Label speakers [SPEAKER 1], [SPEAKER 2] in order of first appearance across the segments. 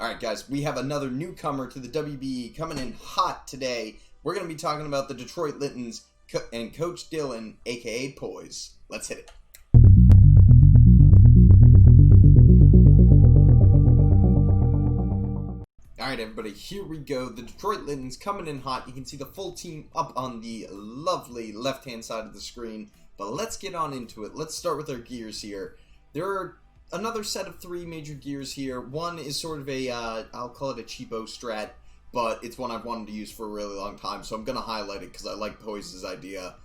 [SPEAKER 1] Alright guys, we have another newcomer to the WBE coming in hot today. We're going to be talking about the Detroit Littens and Coach Dylan, aka Poise. Let's hit it. Alright everybody, here we go. The Detroit Littens coming in hot. You can see the full team up on the lovely left-hand side of the screen. But let's get on into it. Let's start with our gears here. There are another set of three major gears here. One is sort of a, I'll call it a cheapo strat, but it's one I've wanted to use for a really long time, so I'm going to highlight it because I like Poise's idea.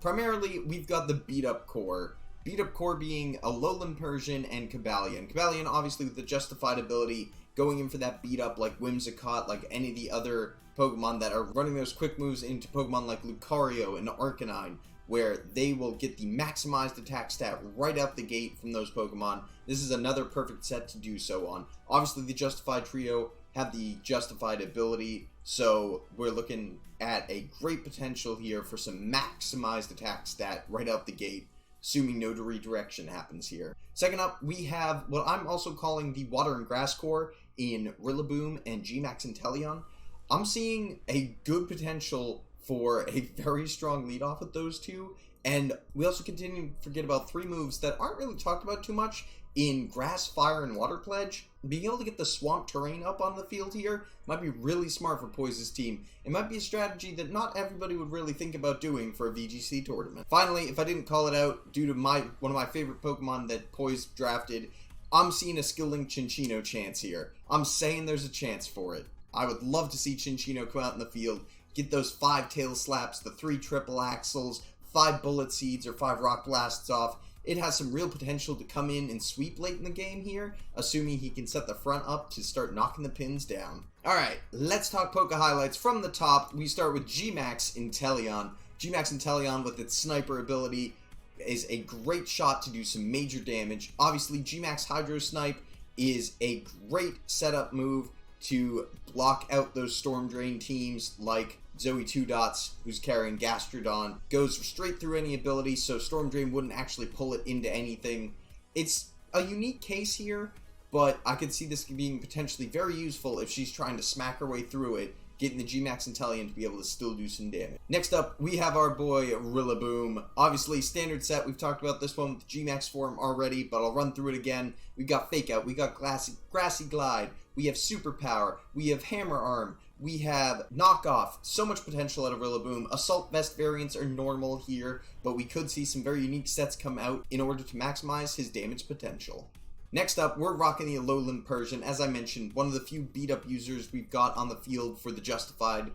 [SPEAKER 1] Primarily, we've got the beat-up core. Beat-up core being a Lowland Persian and Cobalion. Cobalion, obviously, with the justified ability, going in for that beat-up like Whimsicott, like any of the other Pokemon that are running those quick moves into Pokemon like Lucario and Arcanine, where they will get the maximized attack stat right out the gate from those Pokemon. This is another perfect set to do so on. Obviously, the Justified Trio have the Justified ability, so we're looking at a great potential here for some maximized attack stat right out the gate, assuming no redirection happens here. Second up, we have what I'm also calling the Water and Grass Core in Rillaboom and Gmax Inteleon. I'm seeing a good potential for a very strong lead off with those two, and we also continue to forget about three moves that aren't really talked about too much in Grass, Fire, and Water Pledge. Being able to get the swamp terrain up on the field here might be really smart for Poise's team. It might be a strategy that not everybody would really think about doing for a VGC tournament. Finally, if I didn't call it out due to one of my favorite Pokemon that Poise drafted, I'm seeing a Skilling Chinchino chance here. I'm saying there's a chance for it. I would love to see Chinchino come out in the field, get those 5 tail slaps, the 3 triple axles, 5 bullet seeds, or 5 rock blasts off. It has some real potential to come in and sweep late in the game here, assuming he can set the front up to start knocking the pins down. Alright, let's talk Poke highlights. From the top, we start with Gmax Inteleon. Gmax Inteleon, with its sniper ability, is a great shot to do some major damage. Obviously, Gmax Hydro Snipe is a great setup move to block out those Storm Drain teams like Zoe 2 Dots, who's carrying Gastrodon. Goes straight through any ability, so Storm Drain wouldn't actually pull it into anything. It's a unique case here, but I could see this being potentially very useful if she's trying to smack her way through it, getting the Gmax Inteleon to be able to still do some damage. Next up, we have our boy Rillaboom. Obviously, standard set. We've talked about this one with Gmax form already, but I'll run through it again. We've got Fake Out, we got Grassy Glide, we have Superpower, we have Hammer Arm, we have Knockoff. So much potential out of Rillaboom. Assault Vest variants are normal here, but we could see some very unique sets come out in order to maximize his damage potential. Next up, we're rocking the Lowland Persian. As I mentioned, one of the few beat-up users we've got on the field for the Justified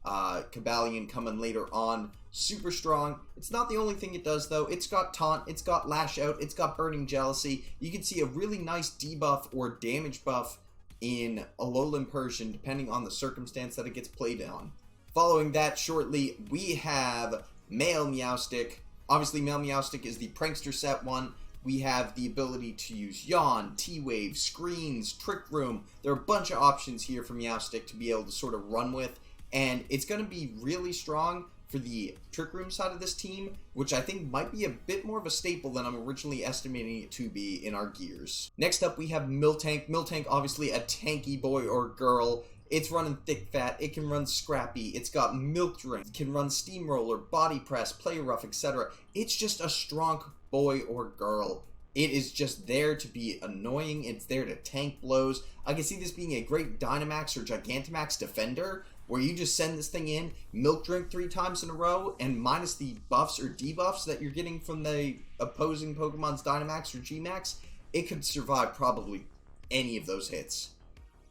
[SPEAKER 1] Cobalion coming later on. Super strong. It's not the only thing it does, though. It's got Taunt, it's got Lash Out, it's got Burning Jealousy. You can see a really nice debuff or damage buff in a Lowland Persian, depending on the circumstance that it gets played on. Following that shortly, we have Male Meowstic. Obviously, Male Meowstic is the Prankster set one. We have the ability to use Yawn, T-Wave, Screens, Trick Room. There are a bunch of options here for Meowstic to be able to sort of run with, and it's going to be really strong for the Trick Room side of this team, which I think might be a bit more of a staple than I'm originally estimating it to be in our gears. Next up, we have Miltank. Miltank, obviously a tanky boy or girl. It's running thick fat, it can run scrappy, it's got milk drink, it can run steamroller, body press, play rough, etc. It's just a strong boy or girl. It is just there to be annoying, it's there to tank blows. I can see this being a great Dynamax or Gigantamax defender, where you just send this thing in, milk drink 3 times in a row, and minus the buffs or debuffs that you're getting from the opposing Pokemon's Dynamax or Gmax, it could survive probably any of those hits.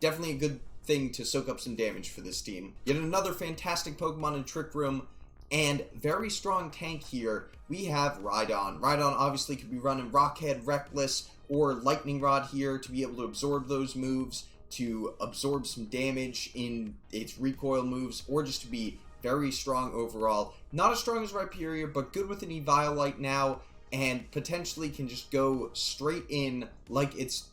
[SPEAKER 1] Definitely a good thing to soak up some damage for this team. Yet another fantastic Pokemon in Trick Room, and very strong tank here, we have Rhydon. Rhydon obviously could be running Rockhead, Reckless, or Lightning Rod here to be able to absorb those moves, to absorb some damage in its recoil moves, or just to be very strong overall. Not as strong as Rhyperior, but good with an Eviolite now, and potentially can just go straight in like its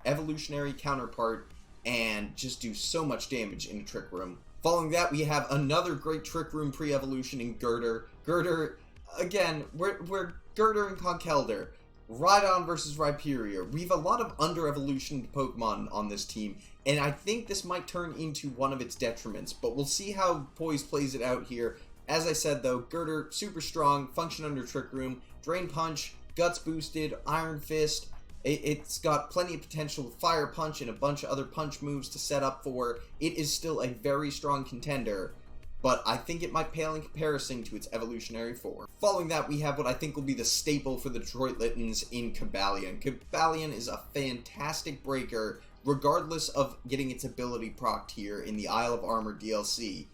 [SPEAKER 1] evolutionary counterpart and just do so much damage in a Trick Room. Following that, we have another great Trick Room pre-evolution in Girder. Girder, again, we're Girder and Conkeldurr. Rhydon versus Rhyperior. We have a lot of under-evolutioned Pokemon on this team, and I think this might turn into one of its detriments, but we'll see how Poise plays it out here. As I said though, Girder, super strong, function under Trick Room, Drain Punch, Guts boosted, Iron Fist. It's got plenty of potential with Fire Punch and a bunch of other punch moves to set up for. It is still a very strong contender, but I think it might pale in comparison to its evolutionary form. Following that, we have what I think will be the staple for the Detroit Littens in Cobalion. Cobalion is a fantastic breaker, regardless of getting its ability procced here in the Isle of Armor DLC.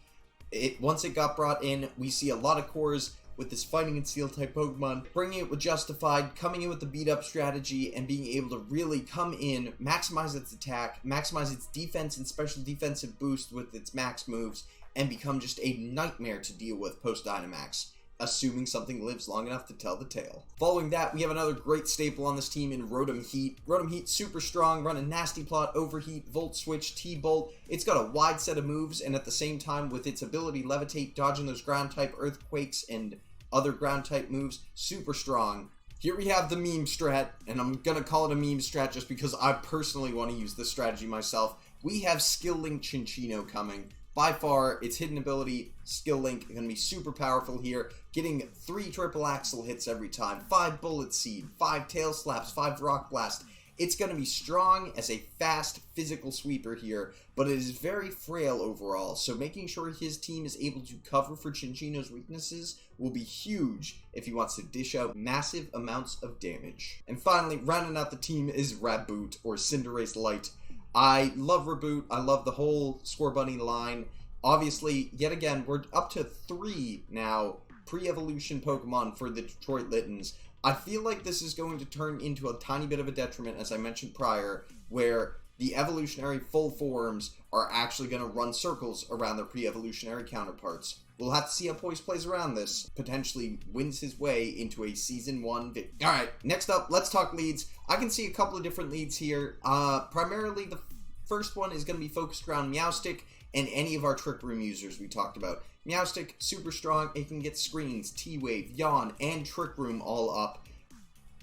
[SPEAKER 1] Once it got brought in, we see a lot of cores with this fighting and steel type Pokemon, bringing it with Justified, coming in with the beat up strategy, and being able to really come in, maximize its attack, maximize its defense and special defensive boost with its max moves, and become just a nightmare to deal with post Dynamax, assuming something lives long enough to tell the tale. Following that, we have another great staple on this team in Rotom Heat. Rotom Heat, super strong, running Nasty Plot, Overheat, Volt Switch, T-Bolt. It's got a wide set of moves, and at the same time, with its ability Levitate, dodging those ground-type Earthquakes and other ground-type moves, super strong. Here we have the meme strat, and I'm gonna call it a meme strat just because I personally want to use this strategy myself. We have Skill Link Cinccino coming. By far, its hidden ability, Skill Link, going to be super powerful here, getting 3 triple axle hits every time, 5 Bullet Seed, 5 Tail Slaps, 5 Rock Blast. It's going to be strong as a fast physical sweeper here, but it is very frail overall, so making sure his team is able to cover for Cinccino's weaknesses will be huge if he wants to dish out massive amounts of damage. And finally, rounding out the team is Raboot, or Cinderace Light. I love Raboot. I love the whole Scorbunny line. Obviously, yet again, we're up to 3 now pre-evolution Pokemon for the Detroit Littens. I feel like this is going to turn into a tiny bit of a detriment, as I mentioned prior, where the evolutionary full forms are actually going to run circles around their pre-evolutionary counterparts. We'll have to see how Poise plays around this, potentially wins his way into a Season 1 victory. Alright, next up, let's talk leads. I can see a couple of different leads here. Primarily, the first one is going to be focused around Meowstic and any of our Trick Room users we talked about. Meowstic, super strong. It can get Screens, T-Wave, Yawn, and Trick Room all up.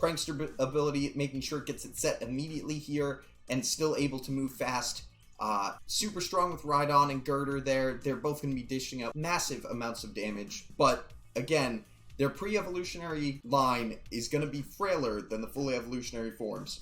[SPEAKER 1] Prankster ability, making sure it gets it set immediately here and still able to move fast. Super strong with Rhydon and Girder there. They're both going to be dishing out massive amounts of damage. But, again, their pre-evolutionary line is going to be frailer than the fully evolutionary forms.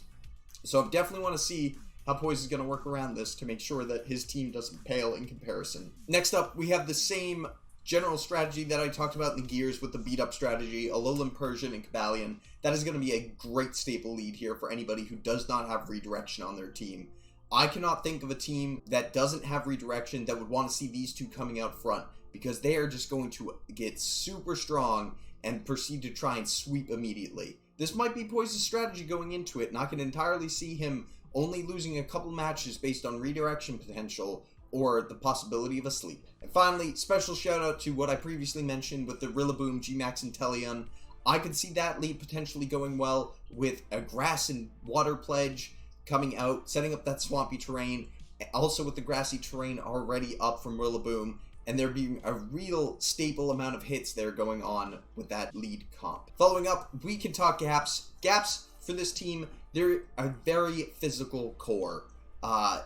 [SPEAKER 1] So I definitely want to see how Poise is going to work around this to make sure that his team doesn't pale in comparison. Next up, we have the same general strategy that I talked about in the Gears with the beat-up strategy, Alolan Persian and Cobalion. That is going to be a great staple lead here for anybody who does not have redirection on their team. I cannot think of a team that doesn't have redirection that would want to see these two coming out front, because they are just going to get super strong and proceed to try and sweep immediately. This might be Poise's strategy going into it, and I can entirely see him only losing a couple matches based on redirection potential or the possibility of a sleep. And finally, special shout out to what I previously mentioned with the Rillaboom Gmax Inteleon. I could see that lead potentially going well with a grass and water pledge coming out, setting up that swampy terrain, also with the grassy terrain already up from Rillaboom, and there being a real staple amount of hits there going on with that lead comp. Following up, we can talk gaps. Gaps for this team, they're a very physical core.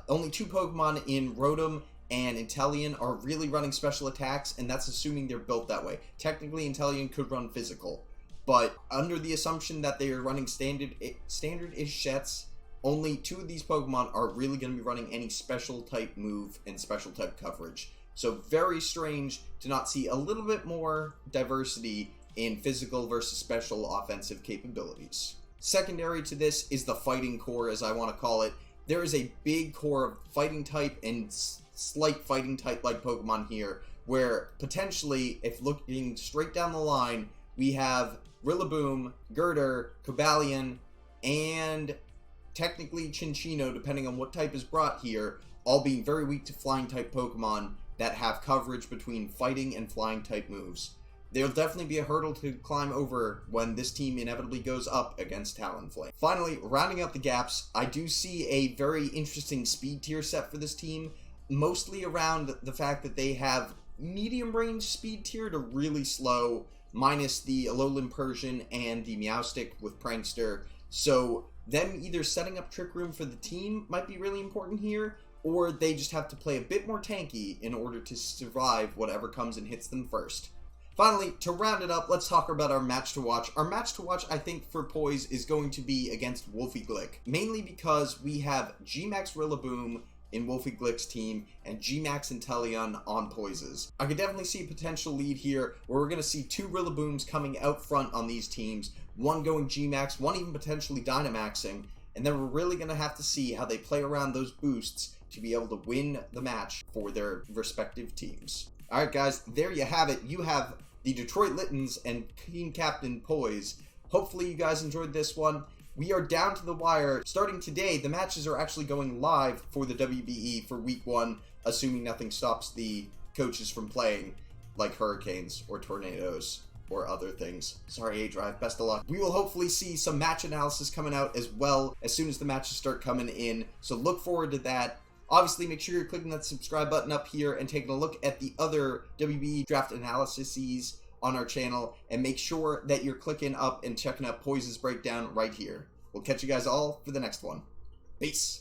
[SPEAKER 1] Only 2 Pokemon in Rotom and Inteleon are really running special attacks, and that's assuming they're built that way. Technically, Inteleon could run physical, but under the assumption that they are running standard-ish sets, only 2 of these Pokemon are really going to be running any special type move and special type coverage. So very strange to not see a little bit more diversity in physical versus special offensive capabilities. Secondary to this is the fighting core, as I want to call it. There is a big core of fighting type and slight fighting type like Pokemon here, where potentially, if looking straight down the line, we have Rillaboom, Girder, Cobalion, and technically Cinccino, depending on what type is brought here, all being very weak to flying type Pokemon that have coverage between fighting and flying type moves. There'll definitely be a hurdle to climb over when this team inevitably goes up against Talonflame. Finally, rounding out the gaps, I do see a very interesting speed tier set for this team, mostly around the fact that they have medium range speed tier to really slow, minus the Alolan Persian and the Meowstic with Prankster. So them either setting up Trick Room for the team might be really important here, or they just have to play a bit more tanky in order to survive whatever comes and hits them first. Finally, to round it up, let's talk about our match to watch. Our match to watch, I think, for Poise is going to be against Wolfie Glick, mainly because we have Gmax Rillaboom in Wolfie Glick's team and Gmax Inteleon on Poise's. I could definitely see a potential lead here where we're going to see 2 Rillabooms coming out front on these teams, one going Gmax, one even potentially Dynamaxing, and then we're really going to have to see how they play around those boosts to be able to win the match for their respective teams. Alright guys, there you have it. You have the Detroit Littens and team captain Poise. Hopefully you guys enjoyed this one. We are down to the wire. Starting today, the matches are actually going live for the WBE for week 1, assuming nothing stops the coaches from playing, like hurricanes or tornadoes or other things. Sorry, A-Drive, best of luck. We will hopefully see some match analysis coming out as well as soon as the matches start coming in, so look forward to that. Obviously, make sure you're clicking that subscribe button up here and taking a look at the other WBE draft analyses on our channel, and make sure that you're clicking up and checking out Poise's breakdown right here. We'll catch you guys all for the next one. Peace.